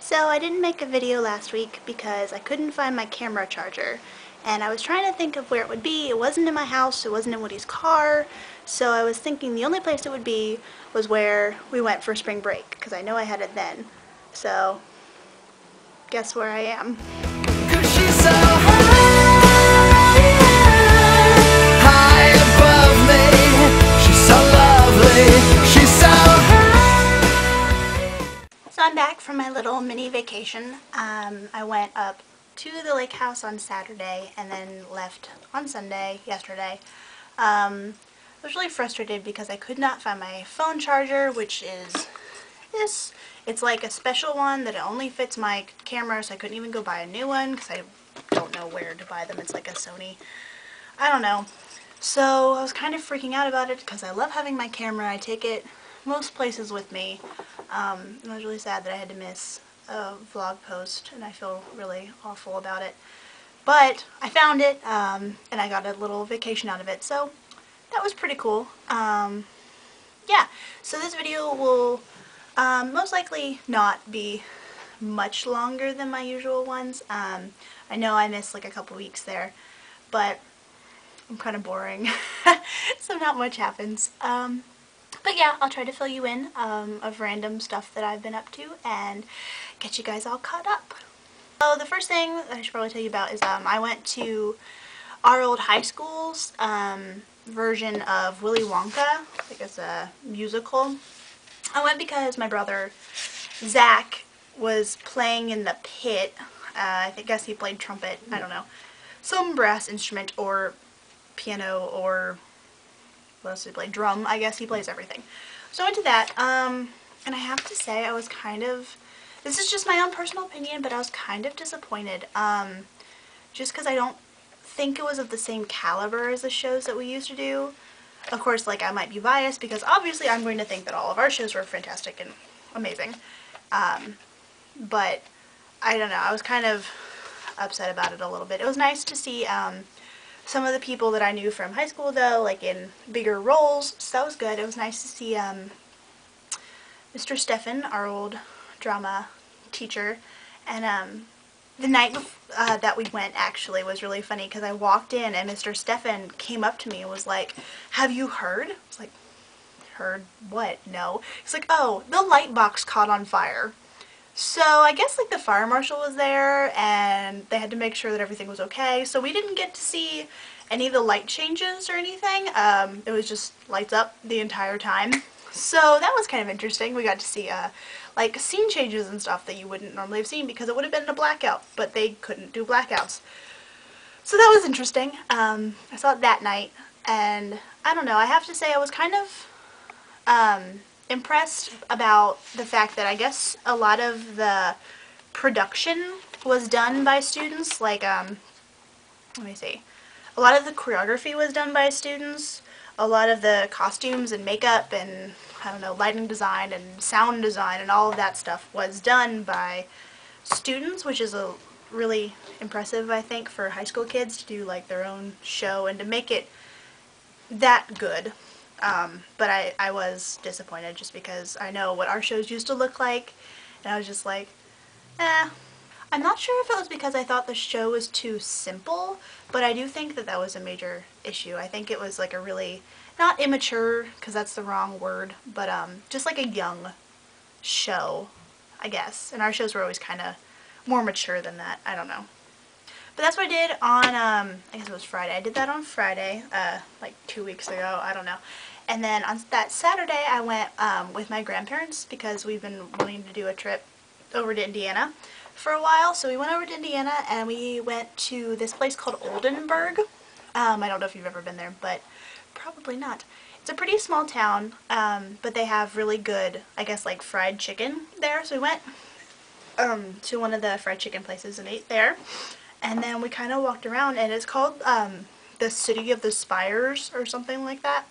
So I didn't make a video last week because I couldn't find my camera charger. And I was trying to think of where it would be. It wasn't in my house, it wasn't in Woody's car. So I was thinking the only place it would be was where we went for spring break, because I know I had it then. So, guess where I am. 'Cause she's so high above me. She's so lovely. She's so high. So I'm back from my little mini vacation. I went up to the lake house on Saturday and then left on Sunday, yesterday. I was really frustrated because I could not find my phone charger, which is this. It's like a special one that only fits my camera, so I couldn't even go buy a new one because I don't know where to buy them. It's like a Sony. I don't know. So I was kind of freaking out about it because I love having my camera. I take it most places with me. And I was really sad that I had to miss a vlog post, and I feel really awful about it. But I found it, and I got a little vacation out of it, so that was pretty cool. Yeah, so this video will most likely not be much longer than my usual ones. I know I missed like a couple weeks there, but I'm kind of boring, so not much happens. But yeah, I'll try to fill you in of random stuff that I've been up to and get you guys all caught up. So the first thing that I should probably tell you about is I went to our old high school's version of Willy Wonka. I think it's a musical. I went because my brother Zach was playing in the pit. I guess he played trumpet, I don't know. Some brass instrument or piano or what else did he play? Drum. I guess he plays everything. So I went to that, and I have to say I was kind of, this is just my own personal opinion, but I was kind of disappointed, just because I don't think it was of the same caliber as the shows that we used to do. Of course, like, I might be biased because obviously I'm going to think that all of our shows were fantastic and amazing, but I don't know, I was kind of upset about it a little bit. It was nice to see, some of the people that I knew from high school, though, like in bigger roles, so that was good. It was nice to see Mr. Stefan, our old drama teacher, and the night that we went actually was really funny because I walked in and Mr. Stefan came up to me and was like, "Have you heard?" I was like, "Heard what? No." He's like, "Oh, the light box caught on fire." So I guess like the fire marshal was there and they had to make sure that everything was okay. So we didn't get to see any of the light changes or anything. It was just lights up the entire time. So that was kind of interesting. We got to see like scene changes and stuff that you wouldn't normally have seen because it would have been a blackout, but they couldn't do blackouts. So that was interesting. I saw it that night, and I don't know, I have to say I was kind of impressed about the fact that I guess a lot of the production was done by students, like, let me see, a lot of the choreography was done by students, a lot of the costumes and makeup and, I don't know, lighting design and sound design and all of that stuff was done by students, which is a really impressive, I think, for high school kids to do like their own show and to make it that good. But I was disappointed just because I know what our shows used to look like, and I was just like, eh. I'm not sure if it was because I thought the show was too simple, but I do think that that was a major issue. I think it was like a really, not immature, because that's the wrong word, but just like a young show, I guess. And our shows were always kind of more mature than that. I don't know. But that's what I did on, I guess it was Friday. I did that on Friday, like 2 weeks ago, I don't know. And then on that Saturday, I went with my grandparents because we've been wanting to do a trip over to Indiana for a while. So we went over to Indiana and we went to this place called Oldenburg. I don't know if you've ever been there, but probably not. It's a pretty small town, but they have really good, I guess, like fried chicken there. So we went to one of the fried chicken places and ate there. And then we kind of walked around, and it's called the City of the Spires or something like that,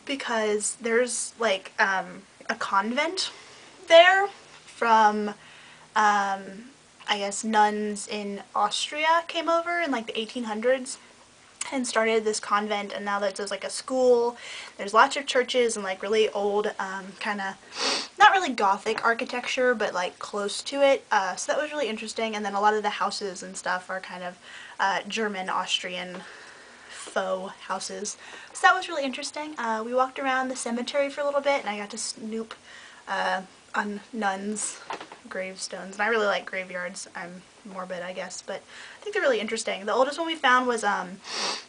because there's like a convent there from, I guess, nuns in Austria came over in like the 1800s and started this convent, and now that there's like a school, there's lots of churches and like really old kind of, not really Gothic architecture, but like close to it. So that was really interesting. And then a lot of the houses and stuff are kind of German, Austrian faux houses. So that was really interesting. We walked around the cemetery for a little bit, and I got to snoop on nuns' gravestones. And I really like graveyards. I'm morbid, I guess, but I think they're really interesting. The oldest one we found was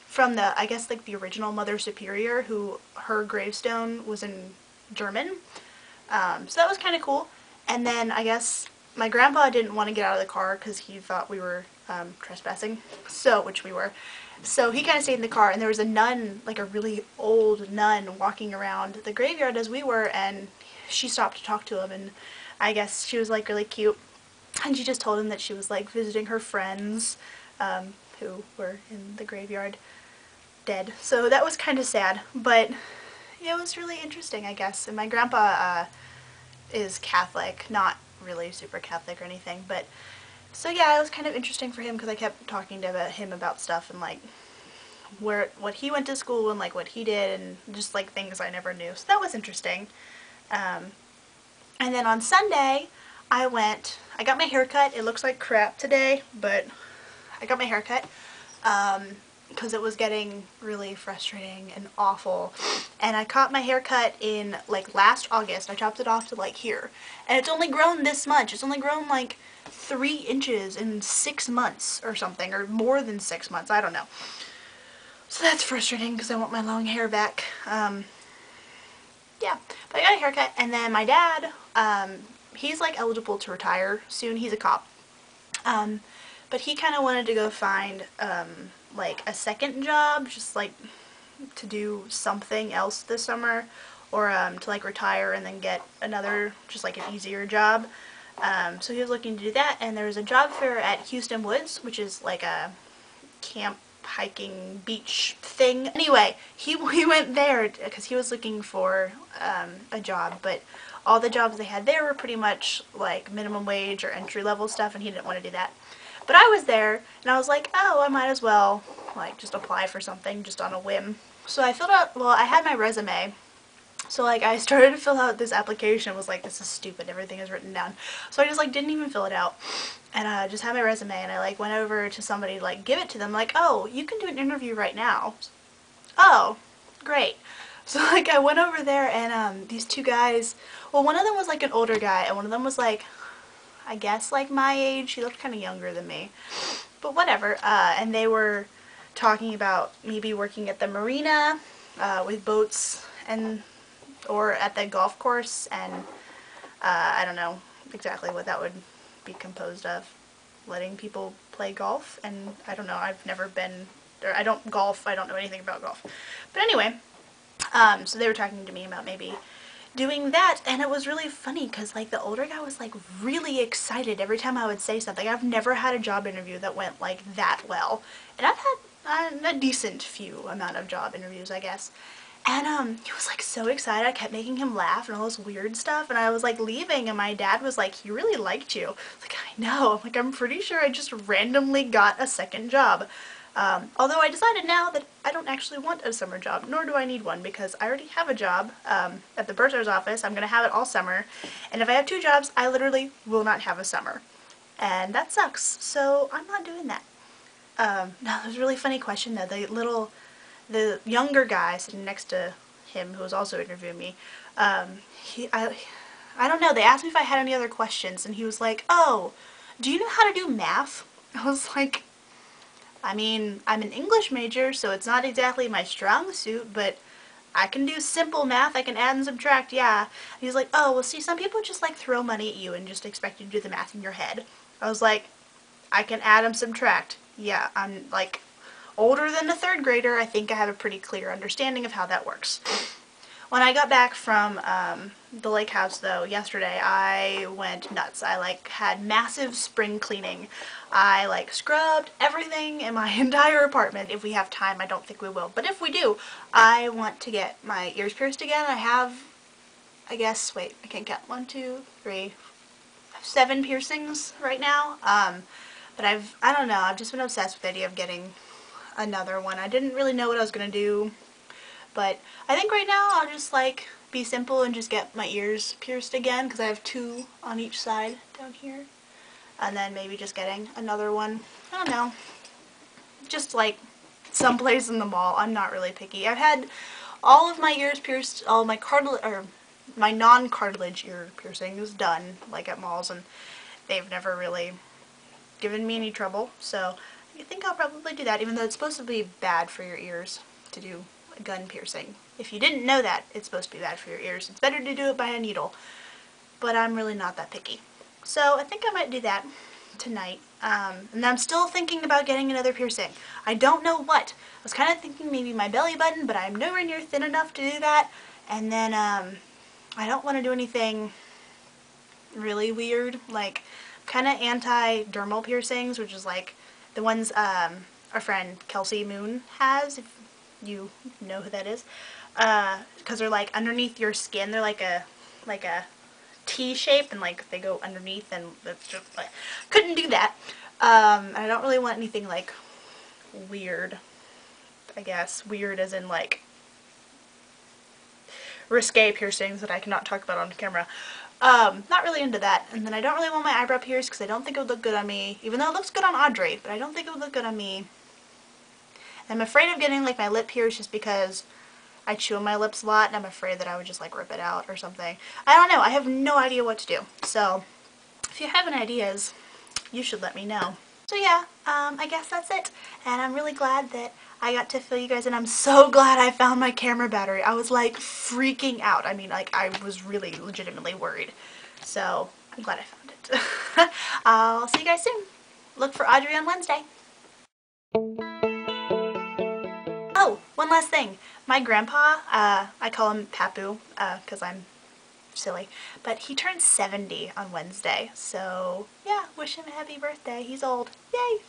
from the, I guess, like the original Mother Superior, who her gravestone was in German. So that was kind of cool. And then I guess my grandpa didn't want to get out of the car because he thought we were trespassing, which we were. So he kind of stayed in the car, and there was a nun, like a really old nun, walking around the graveyard as we were, and she stopped to talk to him, and I guess she was like really cute, and she just told him that she was like visiting her friends who were in the graveyard dead. So that was kind of sad, but yeah, it was really interesting, I guess. And my grandpa is Catholic, not really super Catholic or anything, but so yeah, it was kind of interesting for him because I kept talking to him about stuff and like what he went to school and like what he did and just like things I never knew. So that was interesting. And then on Sunday, I got my hair cut. It looks like crap today, but I got my hair cut because it was getting really frustrating and awful. And I caught my hair cut in like last August. I chopped it off to like here. And it's only grown this much. It's only grown like 3 inches in 6 months or something, or more than 6 months. I don't know. So that's frustrating because I want my long hair back. Yeah, but I got a haircut, and then my dad, he's like eligible to retire soon. He's a cop. But he kind of wanted to go find like a second job, just like to do something else this summer, or to like retire and then get another, just like an easier job. So he was looking to do that, and there was a job fair at Houston Woods, which is like a camp hiking beach thing. Anyway, he went there because he was looking for a job, but all the jobs they had there were pretty much like minimum wage or entry level stuff, and he didn't want to do that. But I was there, and I was like, oh, I might as well like just apply for something just on a whim. So I filled out, well, I had my resume. So like I started to fill out this application, was like, this is stupid, everything is written down. So I just like didn't even fill it out, and I just had my resume, and I like went over to somebody to like give it to them, like, oh, you can do an interview right now. Oh, great. So like I went over there, and these two guys, well, one of them was like an older guy, and one of them was like, I guess like my age. He looked kind of younger than me, but whatever. And they were talking about maybe working at the marina with boats and or at the golf course, and I don't know exactly what that would be composed of. Letting people play golf, and I don't know, I've never been, or I don't golf, I don't know anything about golf. But anyway, so they were talking to me about maybe doing that, and it was really funny because like the older guy was like really excited every time I would say something. I've never had a job interview that went like that well, and I've had a decent few amount of job interviews, I guess. And he was like so excited. I kept making him laugh and all this weird stuff, and I was like leaving, and my dad was like, he really liked you. I was like, I know. I'm like, I'm pretty sure I just randomly got a second job. Although I decided now that I don't actually want a summer job, nor do I need one, because I already have a job at the bursar's office. I'm going to have it all summer, and if I have 2 jobs, I literally will not have a summer. And that sucks, so I'm not doing that. No, it was a really funny question though. The younger guy sitting next to him, who was also interviewing me, I don't know, they asked me if I had any other questions, and he was like, oh, do you know how to do math? I was like, I mean, I'm an English major, so it's not exactly my strong suit, but I can do simple math, I can add and subtract, yeah. And he's like, oh, well see, some people just like throw money at you and just expect you to do the math in your head. I was like, I can add and subtract. Yeah, I'm like older than a 3rd grader. I think I have a pretty clear understanding of how that works. When I got back from the lake house though yesterday, I went nuts. I like had massive spring cleaning. I like scrubbed everything in my entire apartment. If we have time, I don't think we will, but if we do, I want to get my ears pierced again. I have, I guess, wait, I can't count, 1, 2, 3, 7 piercings right now. But I don't know, I've just been obsessed with the idea of getting another one. I didn't really know what I was gonna do, but I think right now I'll just like be simple and just get my ears pierced again, because I have 2 on each side down here. And then maybe just getting another one. I don't know. Just like someplace in the mall. I'm not really picky. I've had all of my ears pierced, all of my my non-cartilage ear piercings done, like at malls, and they've never really given me any trouble. So I think I'll probably do that, even though it's supposed to be bad for your ears to do a gun piercing. If you didn't know that, it's supposed to be bad for your ears. It's better to do it by a needle, but I'm really not that picky. So I think I might do that tonight. And I'm still thinking about getting another piercing. I don't know what. I was kind of thinking maybe my belly button, but I'm nowhere near thin enough to do that. And then I don't want to do anything really weird, like kind of anti-dermal piercings, which is like the ones our friend Kelsey Moon has, if you know who that is, because they're like underneath your skin. They're like a T shape, and like they go underneath, and it's just like, couldn't do that. I don't really want anything like weird, I guess. Weird as in like risque piercings that I cannot talk about on camera. Not really into that. And then I don't really want my eyebrow pierced because I don't think it would look good on me, even though it looks good on Audrey, but I don't think it would look good on me. I'm afraid of getting like my lip pierced just because I chew on my lips a lot, and I'm afraid that I would just like rip it out or something. I don't know. I have no idea what to do. So if you have any ideas, you should let me know. So yeah, I guess that's it. And I'm really glad that I got to fill you guys in. I'm so glad I found my camera battery. I was like freaking out. I mean, like I was really legitimately worried. So I'm glad I found it. I'll see you guys soon. Look for Audrey on Wednesday. Oh, one last thing. My grandpa, I call him Papu because I'm silly, but he turns 70 on Wednesday. So yeah, wish him a happy birthday. He's old. Yay!